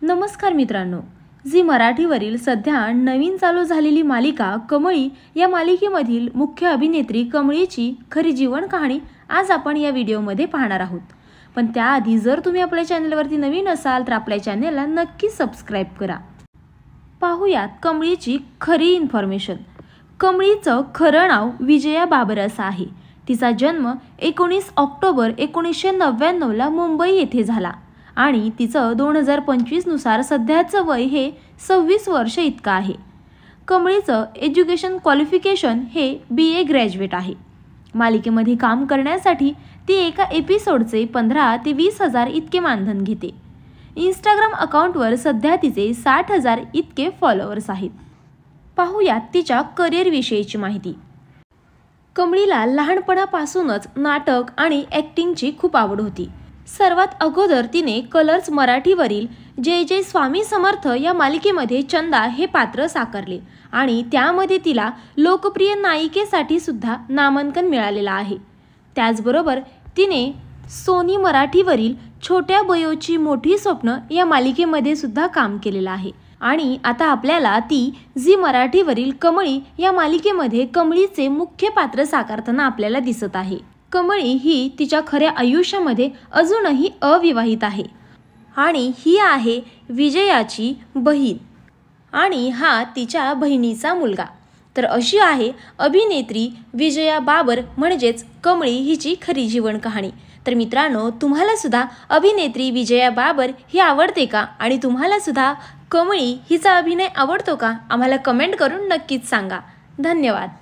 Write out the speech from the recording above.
नमस्कार मित्रांनो, झी मराठीवरील सध्या नवीन चालू झालेली मालिका कमळी या मालिकेमधील मुख्य अभिनेत्री कमळीची खरी जीवन कहाणी आज आपण या व्हिडिओमध्ये पाहणार आहोत। पण त्याआधी जर तुम्ही आपल्या चॅनलवरती नवीन असाल तर आपल्या चॅनलला नक्की सबस्क्राइब करा। पाहूयात कमळीची खरी इन्फॉर्मेशन। कमळीचं खरं नाव विजया बाबर असं आहे। तिचा जन्म 19 ऑक्टोबर 1999 ला मुंबई येथे झाला आणि तिचं 2025 नुसार सध्याचं वय हे 26 वर्ष इतकं आहे। कमळीचं एज्युकेशन क्वालिफिकेशन हे BA ग्रॅज्युएट आहे। मालिकेमध्ये काम करण्यासाठी ती एका एपिसोडचे 15 ते 20 हजार इतके मानधन घेते। इंस्टाग्राम अकाउंटवर सध्या तिचे 60,000 इतके फॉलोअर्स आहेत। पाहूयात तिच्या करिअर विषयीची माहिती। कमळीला लहानपणापासूनच नाटक आणि ॲक्टिंगची खूप आवड होती। सर्वात अगोदर तिने कलर्स मराठीवरील जय जय स्वामी समर्थ या मालिकेमध्ये चंदा हे पात्र साकारले आणि त्यामध्ये तिला लोकप्रिय नायिकेसाठी सुद्धा नामांकन मिळालेलं आहे। त्याचबरोबर तिने सोनी मराठीवरील छोट्या बयोची मोठी स्वप्न या मालिकेमध्ये सुद्धा काम केलेलं आहे आणि आता आपल्याला ती झी मराठीवरील कमळी या मालिकेमध्ये कमळीचे मुख्य पात्र साकारताना आपल्याला दिसत आहे। कमळी ही तिच्या खऱ्या आयुष्यामध्ये अजूनही अविवाहित आहे आणि ही आहे विजयाची बहीण आणि हा तिच्या बहिणीचा मुलगा। तर अशी आहे अभिनेत्री विजया बाबर म्हणजेच कमळी हिची खरी जीवन कहाणी। तर मित्रांनो, तुम्हाला सुद्धा अभिनेत्री विजया बाबर ही आवडते का आणि तुम्हाला सुद्धा कमळी हिचा अभिनय आवडतो का? आम्हाला कमेंट करून नक्कीच सांगा। धन्यवाद।